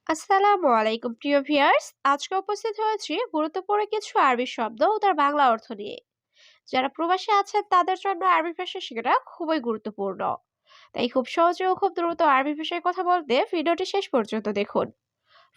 আসসালামু আলাইকুম প্রিয় ভিউয়ার্স। আজকে উপস্থিত হয়েছি গুরুত্বপূর্ণ কিছু আরবি শব্দ ও তার বাংলা অর্থ নিয়ে। যারা প্রবাসী আছেন তাদের জন্য আরবি ভাষা শেখাটা খুবই গুরুত্বপূর্ণ। তাই খুব সহজে ও খুব দ্রুত আরবি ভাষায় কথা বলতে ভিডিওটি শেষ পর্যন্ত দেখুন।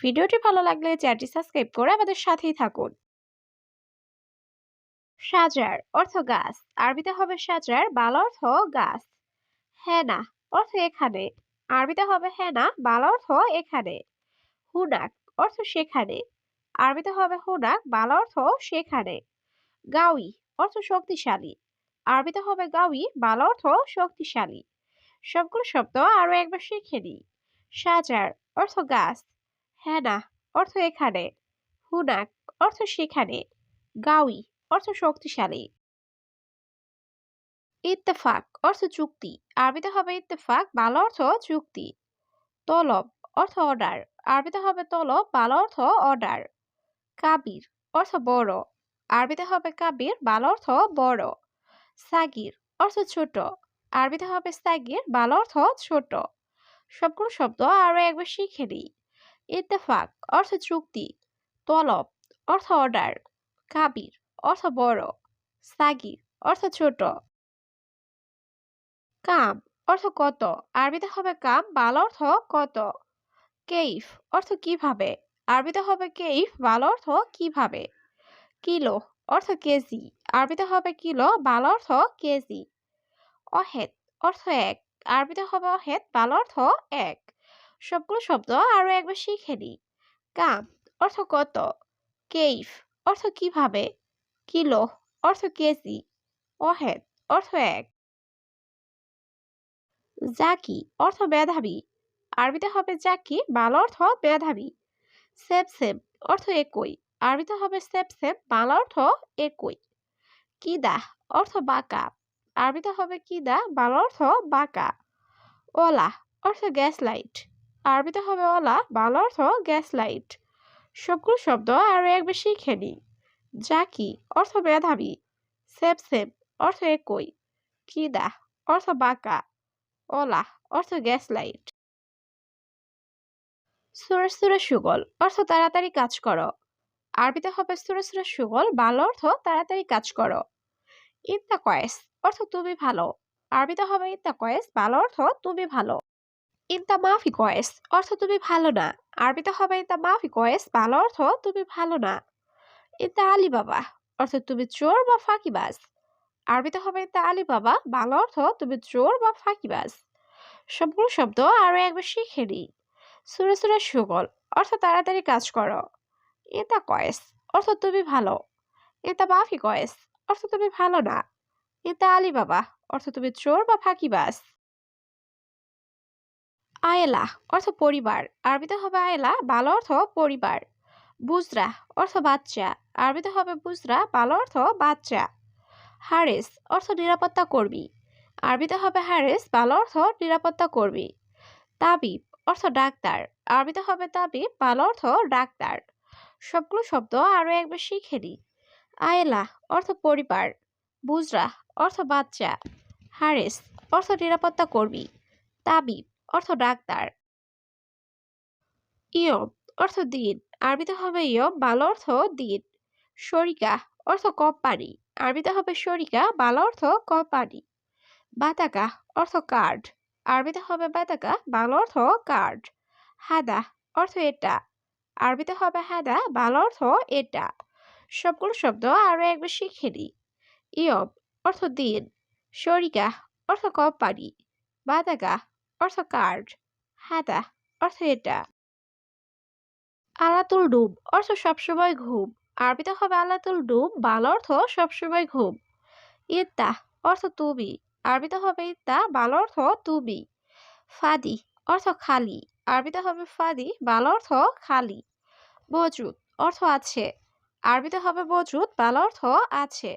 ভিডিওটি ভালো লাগলে চ্যানেলটি সাবস্ক্রাইব করে আমাদের সাথেই থাকুন। সাজার অর্থ গাছ। আরবিতে হবে সাজার, বাংলা অর্থ গাছ। হেনা অর্থ এখানে। আরবিতে হবে হেনা, বাংলা অর্থ এখানে। হুনাক অর্থ সেখানে। আরবিতে হবে হুনাক, বাংলা অর্থ সেখানে। গাউই অর্থ শক্তিশালী। আরবিতে হবে গাউই, বাংলা অর্থ শক্তিশালী। সবগুলো শব্দ আরো একবার শিখে নিই। সাজার অর্থ গাছ। হেনা অর্থ এখানে। হুনাক অর্থ সেখানে। গাউই অর্থ শক্তিশালী। ইত্তেফাক অর্থ চুক্তি। আরবিতে হবে ইত্তেফাক, বাংলা অর্থ চুক্তি। তলব অর্থ অর্ডার। আরবিতে হবে তলব, বাংলা অর্থ অর্ডার। কাবির অর্থ বড়। আরবিতে হবে কাবির, বাংলা অর্থ বড়। সাগির অর্থ ছোট। আরবিতে হবে সাগির, বাংলা অর্থ ছোট। সবগুলো শব্দ আরো একবার শিখে নিই। ইত্তেফাক অর্থ চুক্তি। তলব অর্থ অর্ডার। কাবির অর্থ বড়। সাগির অর্থ ছোট। কাম অর্থ কত। আরবিতে হবে কাম, বাংলা অর্থ কত। কেইফ অর্থ কিভাবে। আরবিতে হবে কেইফ, বাংলা অর্থ কিভাবে। কিলো অর্থ কেজি। আরবিতে হবে কিলো, বাংলা অর্থ কেজি। অহেদ অর্থ এক। আরবিতে হবে অহেদ, বাংলা অর্থ এক। সবগুলো শব্দ আরো একবার শিখে নিই। কাম অর্থ কত। কেইফ অর্থ কিভাবে। কিলো অর্থ কেজি। অহেদ অর্থ এক। জাকি অর্থ মেধাবী। আরবিতে হবে জাকি, বাংলা অর্থ মেধাবী। সেম সেম অর্থ একই। আরবিতে হবে সেম সেম, বাংলা অর্থ একই। কিদা অর্থ বাঁকা। আরবিতে হবে কিদা, বাংলা অর্থ বাঁকা। ওলা অর্থ গ্যাস লাইট। আরবিতে হবে ওলা, বাংলা অর্থ গ্যাস লাইট। সবগুলো শব্দ আরো একবার শিখে নিই। জাকি অর্থ মেধাবী। সেম সেম অর্থ একই। কিদা অর্থ বাঁকা। ওলা অর্থ গ্যাস লাইট। সুরে সুরে সুগল অর্থ তাড়াতাড়ি কাজ করো। আরবিতে হবে সুরে সুরে সুগল, বাংলা অর্থ তাড়াতাড়ি কাজ করো। ইত্তা কয়েস অর্থ তুমি ভালো। আরবিতে হবে ইত্তা কয়েস, বাংলা অর্থ তুমি ভালো। ইন্তা মাফি কয়েস অর্থ তুমি ভালো না। আরবিতে হবে ইন্তা মাফি কয়েস, বাংলা অর্থ তুমি ভালো না। ইন্তা আলী বাবা অর্থ তুমি চোর বা ফাঁকিবাজ। আরবিতে হবে ইন্তা আলী বাবা, বাংলা অর্থ তুমি চোর বা ফাঁকিবাজ। সবগুলো শব্দ আরো একবার শিখে নিই। সুরে সুরে সুগল অর্থ তাড়াতাড়ি কাজ করো। ইন্তা কয়েস অর্থ তুমি ভালো। ইন্তা মাফি কয়েস অর্থ তুমি ভালো না। ইন্তা আলী বাবা অর্থ তুমি চোর বা ফাঁকিবাজ। আয়েলা অর্থ পরিবার। আরবিতে হবে আয়েলা, বাংলা অর্থ পরিবার। বুজরা অর্থ বাচ্চা। আরবিতে হবে বুজরা, বাংলা অর্থ বাচ্চা। হারেস অর্থ নিরাপত্তা কর্মী। আরবিতে হবে হারেস, বাংলা অর্থ নিরাপত্তা কর্মী। তাবিব অর্থ ডাক্তার। আরবিতে হবে তাবিব, বাংলা অর্থ ডাক্তার। সবগুলো শব্দ আরো একবার শিখে নিই। আয়েলা অর্থ পরিবার। বুজরা অর্থ বাচ্চা। হারেস অর্থ নিরাপত্তা কর্মী। তাবিব অর্থ ডাক্তার। ইয়ম অর্থ দিন। আরবিতে হবে ইয়ম, বাংলা অর্থ দিন। শরিকা অর্থ কোম্পানি। আরবিতে হবে শরিকা, বাংলা অর্থ কোম্পানি। বাতাকা অর্থ কার্ড। আরবিতে হবে বাতাকা, বাংলা অর্থ কার্ড। হাদা অর্থ এটা। আরবিতে হবে হাদা, বাংলা অর্থ এটা। সবগুলো শব্দ আরো একবার শিখে নিই। ইয়ম অর্থ দিন। শরিকা অর্থ কোম্পানি। বাতাকা অর্থ কার্ড। হাদা অর্থ এটা। আলাতুল ডুব অর্থ সবসময় ঘুম। আরবিতে হবে আলাতুল ডুব, বাংলা অর্থ সবসময় ঘুম। ইত্তা অর্থ তুমি। আরবিতে হবে ইত্তা, বাংলা অর্থ তুমি। ফাদি অর্থ খালি। আরবিতে হবে ফাদি, বাংলা অর্থ খালি। মজুদ অর্থ আছে। আরবিতে হবে মজুদ, বাংলা অর্থ আছে।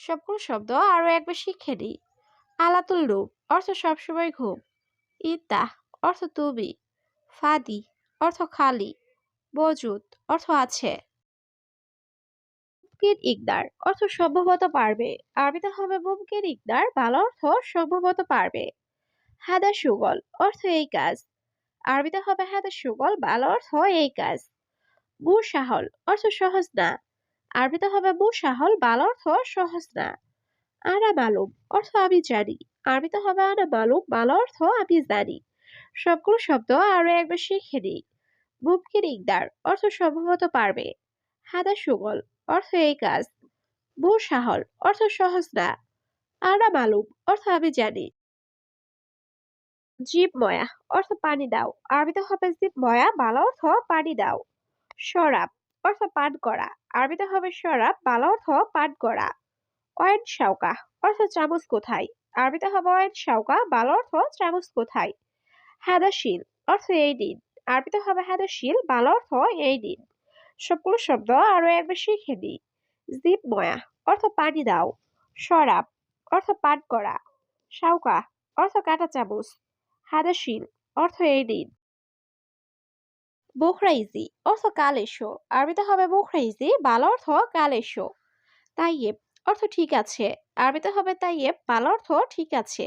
সবগুলো শব্দ আরো একবার শিখে নিই। আলাতুল ডুব অর্থ সবসময় ঘুম। ইত্তা অর্থ তুমি। ফাদি অর্থ খালি। মজুদ অর্থ আছে। মুমকিন ইকদার অর্থ সম্ভবত পারবে। আরবিতে হবে মুমকিন ইকদার, বাংলা অর্থ সম্ভবত পারবে। হাদা সুগল অর্থ এই কাজ। আরবিতে হবে হাদা সুগল, ভালো অর্থ এই কাজ। মুসাহল অর্থ সহজ না, আরবিতে হবে মুসাহল, ভালো অর্থ সহজ না। আনা মালুম অর্থ আমি জানি, আরবিতে হবে আনা মালুম, ভালো অর্থ আমি জানি। সবগুলো শব্দ আরো একবার শিখে নিই। মুমকিন ইকদার অর্থ সম্ভবত পারবে। হাদা সুগল অর্থ এই কাজ। মুসাহল অর্থ সহজ না। আনা মালুম অর্থ আমি জানি। জিব ময়া অর্থ পানি দাও, আরবিতে হবে জিব ময়া, ভালো অর্থ পানি দাও। শরাব অর্থ পান করা, আরবিতে হবে শরাব, ভালো অর্থ পান করা। অয়েন শাওকা অর্থ চামচ কোথায়, আরবিতে হবে অয়েন শাওকা, ভালো অর্থ চামচ কোথায়। হাদাশিল অর্থ এই দিন, আরবিতে হবে হাদাশিল, ভালো অর্থ এই দিন। সবগুলো শব্দ আরো একবার শিখে নিই। জিব ময়া অর্থ পানি দাও, শরাব অর্থ পান করা, শাওকা অর্থ কাটা চামচ, হাদাশিল অর্থ এই দিন। বুখরাইজি অর্থ কাল এসো, আরবিতে হবে বুখরাইজি, ভালো অর্থ কাল এসো। তাইয়েব অর্থ ঠিক আছে, আরবিতে হবে তাইয়েব, ভালো অর্থ ঠিক আছে।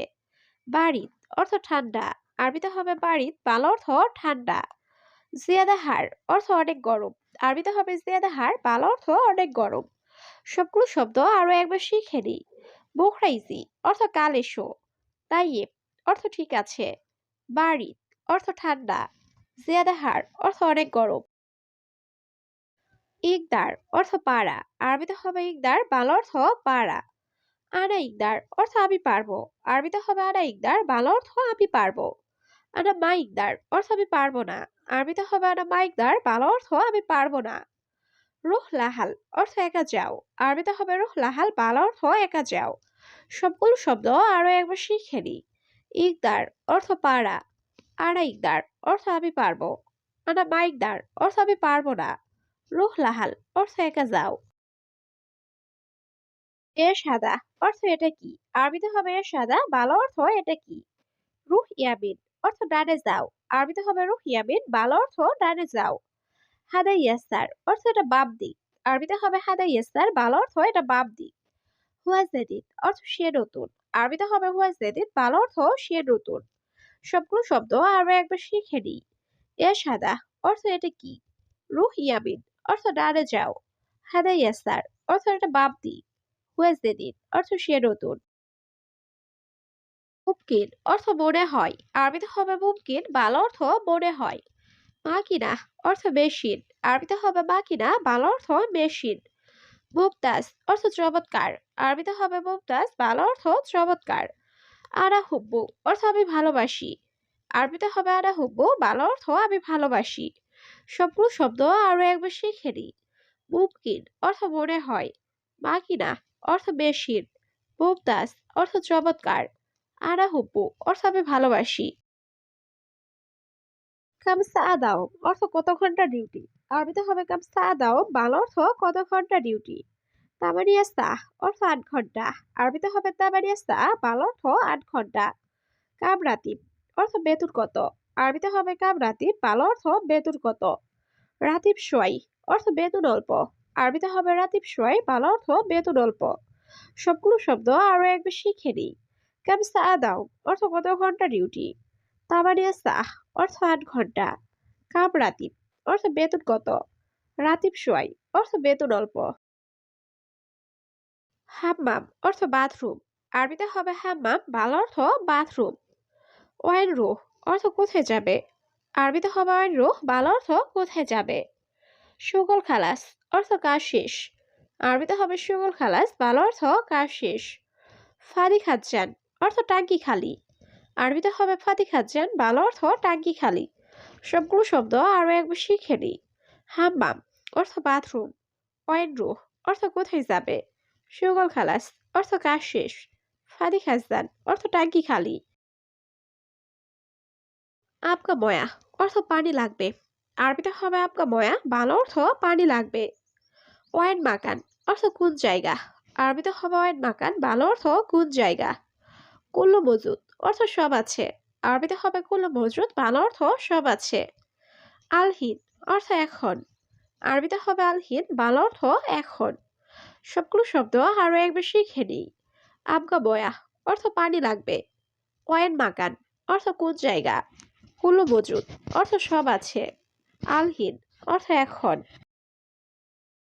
বারিদ অর্থ ঠান্ডা, আরবিতে হবে বারিদ, ভালো অর্থ ঠান্ডা। জিয়াদা হার অর্থ অনেক গরম, আরবিতে হবে জিয়াদা হার, ভালো অর্থ অনেক গরম। সবগুলো শব্দ আরো একবার শিখে নিই। বুখরাইজি অর্থ কাল এসো, তাইয়েব অর্থ ঠিক আছে, বারিদ অর্থ ঠান্ডা, জিয়াদা হার অর্থ অনেক গরম। ইকদার অর্থ পারা, আরবিতে হবে ইকদার, ভালো অর্থ পারা। আনা ইকদার অর্থ আমি পারবো, আরবিতে হবে আনা ইকদার, ভালো অর্থ আমি পারবো। আনা মা ইকদার অর্থ আমি পারবো না, আরবিতে হবে আনা মা ইকদার, ভালো অর্থ আমি পারবো না। রুহ লাহাল অর্থ একা যাও, আরবিতে হবে রুহ লাহাল, ভালো অর্থ একা যাও। সবগুলো শব্দ আরো একবার শিখে নিই। ইকদার অর্থ পারা, আনা ইকদার অর্থ আমি পারবো, আনা মা ইকদার অর্থ আমি পারবো না। রুহ লাহাল অর্থ একা যাও। এ সাদা অর্থ এটা কি, আরবিতে হবে এ সাদা, ভালো অর্থ এটা কি। রুহ ইয়ামিন অর্থ ডানে যাও, আরবিতে হবে রুহ ইয়ামিন, ভালো অর্থ ডানে যাও। হাদা ইয়াসার অর্থ এটা বাম দিক, আরবিতে হবে হাদা ইয়াসার, ভালো অর্থ এটা বাম দিক। হুয়া জেদিদ অর্থ সে নতুন, আরবিতে হবে হুয়া জেদিদ, ভালো অর্থ সে নতুন। সবগুলো শব্দ আরো একবার শিখে নিই। এ সাদা অর্থ এটা কি। রুহ ইয়ামিন অর্থ ডানে যাও। হাদা ইয়াসার অর্থ এটা বাম দিক। হুয়া জেদিদ অর্থ সে নতুন। মুমকিন অর্থ মনে হয়, আরবিতে হবে মুমকিন, ভালো অর্থ মনে হয়। মাকিনা অর্থ মেশিন, আরবিতে হবে মাকিনা, ভালো অর্থ মেশিন। মুমতাজ অর্থ চমৎকার, আরবিতে হবে মুমতাজ, ভালো অর্থ চমৎকার। আনা হুব্বু অর্থ আমি ভালোবাসি, আরবিতে হবে আনা হুব্বু, ভালো অর্থ আমি ভালোবাসি। সবগুলো শব্দ আরো একবার শিখে নিই। মুমকিন অর্থ মনে হয়, মাকিনা অর্থ মেশিন, মুমতাজ অর্থ চমৎকার, আনা হুব্বু অর্থ আমি ভালোবাসি। কামসা আদাও অর্থ কত ঘন্টা ডিউটি, আরবিতে হবে কামসা আদাও, ভালো অর্থ কত ঘন্টা ডিউটি। তামানিয়া সাহ অর্থ ৮ ঘন্টা, আরবিতে হবে তামানিয়া সাহ, ভালো অর্থ ৮ ঘন্টা। কাম রাতিব অর্থ বেতন কত, আরবিতে হবে কাম রাতিব, ভালো অর্থ বেতন কত। রাতিব সোয়াই অর্থ বেতন অল্প, আরবিতে হবে রাতিব সোয়াই, ভালো অর্থ বেতন অল্প। সবগুলো শব্দ আরো একবার শিখে নিই। কামসা আদাও অর্থ কত ঘন্টা ডিউটি, তামানিয়া সাহ অর্থ ৮ ঘন্টা, কাম রাতিব অর্থ বেতন কত, রাতিব সোয়াই অর্থ বেতন অল্প। হাম্মাম অর্থ বাথরুম, আরবিতে হবে হাম্মাম, ভালো অর্থ বাথরুম। ওয়াইন রুহ অর্থ কোথায় যাবে, আরবিতে হবে ওয়াইন রুহ, ভালো অর্থ কোথায় যাবে। সুগল খালাস অর্থ কাজ শেষ, আরবিতে হবে সুগল খালাস, ভালো অর্থ কাজ শেষ। ফাদি খাচ্ছেন অর্থ টাঙ্কি খালি, আরবিতে হবে ফাদি খাচ্ছেন, ভালো অর্থ টাঙ্কি খালি। সবগুলো শব্দ আরো একবার শিখে নিই। হাম্মাম অর্থ বাথরুম, ওয়াইন রুহ অর্থ কোথায় যাবে, সুগল খালাস অর্থ কাজ শেষ, ফাদি খাজান অর্থ টাঙ্কি খালি। আপকা ময়া অর্থ পানি লাগবে, আরবিতে হবে আপকা ময়া, ভালো অর্থ পানি লাগবে। ওয়াইন মাকান অর্থ কোন জায়গা, আরবিতে হবে ওয়াইন মাকান, ভালো অর্থ কোন জায়গা। কুল্লু মজুদ অর্থ সব আছে, আরবিতে হবে কুল্লু মজুদ, ভালো অর্থ সব আছে। আলহিন অর্থ এখন, আরবিতে হবে আলহিন, ভালো অর্থ এখন। সবগুলো শব্দ আরো একবার শিখে নিই। আবগা বয়া অর্থ পানি লাগবে, ওয়াইন মাকান অর্থ কোন জায়গা, কুল্লু মজুদ অর্থ সব আছে। আলহিন অর্থ এখন।